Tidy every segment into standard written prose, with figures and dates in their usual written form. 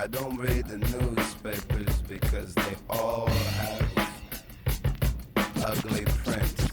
I don't read the newspapers because they all have ugly prints.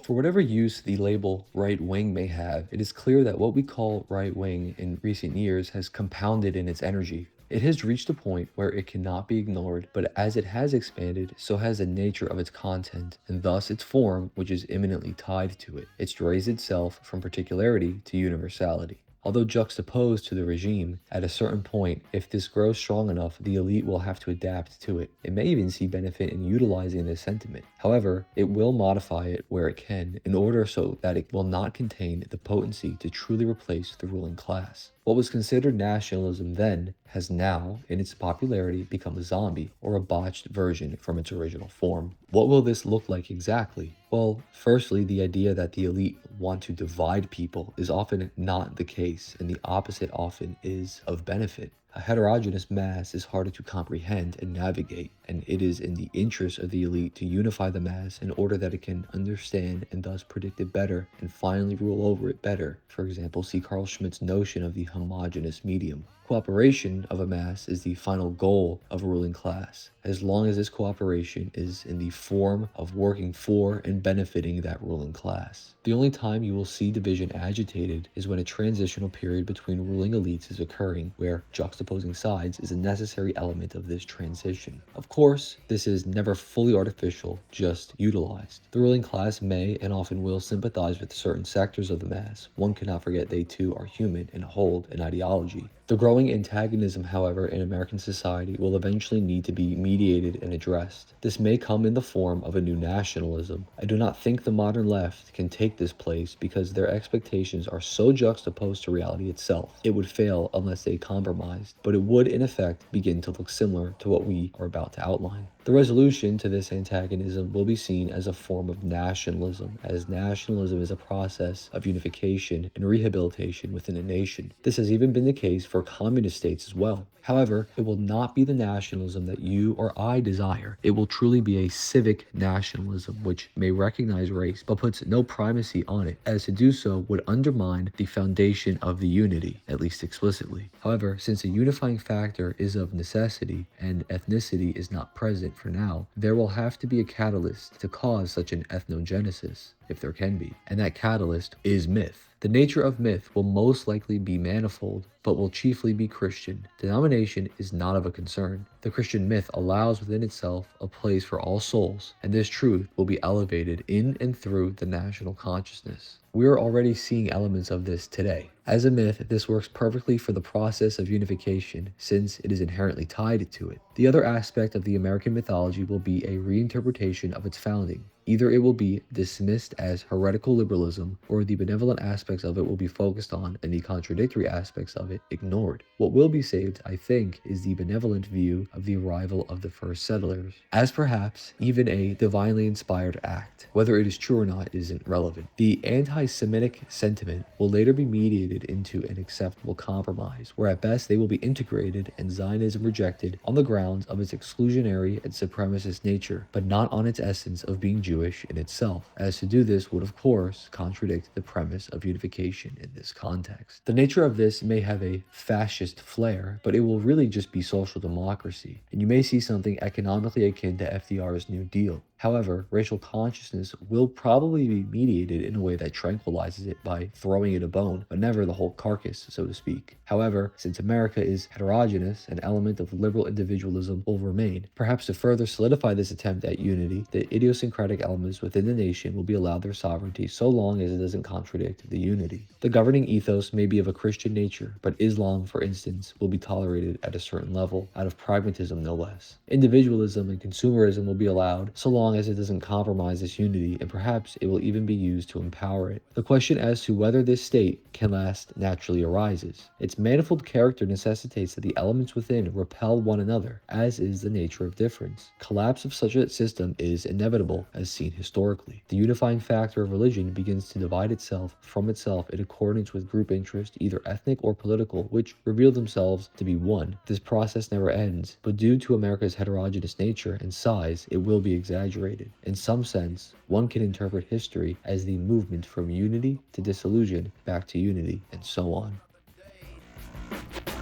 For whatever use the label right wing may have, it is clear that what we call right wing in recent years has compounded in its energy. It has reached a point where it cannot be ignored, but as it has expanded, so has the nature of its content, and thus its form, which is imminently tied to it. It strays itself from particularity to universality. Although juxtaposed to the regime, at a certain point, if this grows strong enough, the elite will have to adapt to it. It may even see benefit in utilizing this sentiment. However, it will modify it where it can, in order so that it will not contain the potency to truly replace the ruling class. What was considered nationalism then has now, in its popularity, become a zombie, or a botched version from its original form. What will this look like exactly? Well, firstly, the idea that the elite want to divide people is often not the case, and the opposite often is of benefit. A heterogeneous mass is harder to comprehend and navigate, and it is in the interest of the elite to unify the mass in order that it can understand and thus predict it better and finally rule over it better. For example, see Carl Schmitt's notion of the homogeneous medium. Cooperation of a mass is the final goal of a ruling class, as long as this cooperation is in the form of working for and benefiting that ruling class. The only time you will see division agitated is when a transitional period between ruling elites is occurring, where juxtaposing sides is a necessary element of this transition. Of course, this is never fully artificial, just utilized. The ruling class may and often will sympathize with certain sectors of the mass. One cannot forget they too are human and hold an ideology. The growing antagonism, however, in American society will eventually need to be mediated and addressed. This may come in the form of a new nationalism. I do not think the modern left can take this place because their expectations are so juxtaposed to reality itself. It would fail unless they compromised, but it would in effect begin to look similar to what we are about to outline. The resolution to this antagonism will be seen as a form of nationalism, as nationalism is a process of unification and rehabilitation within a nation. This has even been the case for communist states as well. However, it will not be the nationalism that you or I desire. It will truly be a civic nationalism which may recognize race but puts no primacy on it, as to do so would undermine the foundation of the unity, at least explicitly. However, since a unifying factor is of necessity and ethnicity is not present for now, there will have to be a catalyst to cause such an ethnogenesis, if there can be, and that catalyst is myth. The nature of myth will most likely be manifold, but will chiefly be Christian. Denomination is not of a concern. The Christian myth allows within itself a place for all souls, and this truth will be elevated in and through the national consciousness. We are already seeing elements of this today. As a myth, this works perfectly for the process of unification, since it is inherently tied to it. The other aspect of the American mythology will be a reinterpretation of its founding. Either it will be dismissed as heretical liberalism, or the benevolent aspects of it will be focused on and the contradictory aspects of it ignored. What will be saved, I think, is the benevolent view of the arrival of the first settlers, as perhaps even a divinely inspired act. Whether it is true or not isn't relevant. The anti-Semitic sentiment will later be mediated into an acceptable compromise, where at best they will be integrated and Zionism rejected on the grounds of its exclusionary and supremacist nature, but not on its essence of being Jewish in itself, as to do this would of course contradict the premise of unification in this context. The nature of this may have a fascist flair, but it will really just be social democracy, and you may see something economically akin to FDR's New Deal. However, racial consciousness will probably be mediated in a way that tranquilizes it by throwing it a bone, but never the whole carcass, so to speak. However, since America is heterogeneous, an element of liberal individualism will remain. Perhaps to further solidify this attempt at unity, the idiosyncratic elements within the nation will be allowed their sovereignty so long as it doesn't contradict the unity. The governing ethos may be of a Christian nature, but Islam, for instance, will be tolerated at a certain level, out of pragmatism no less. Individualism and consumerism will be allowed so long as it doesn't compromise this unity, and perhaps it will even be used to empower it. The question as to whether this state can last naturally arises. Its manifold character necessitates that the elements within repel one another, as is the nature of difference. Collapse of such a system is inevitable, as seen historically. The unifying factor of religion begins to divide itself from itself in accordance with group interest, either ethnic or political, which reveal themselves to be one. This process never ends, but due to America's heterogeneous nature and size, it will be exaggerated. In some sense, one can interpret history as the movement from unity to disillusion back to unity, and so on.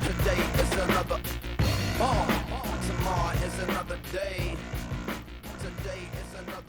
Today is another, tomorrow is another day. Today is another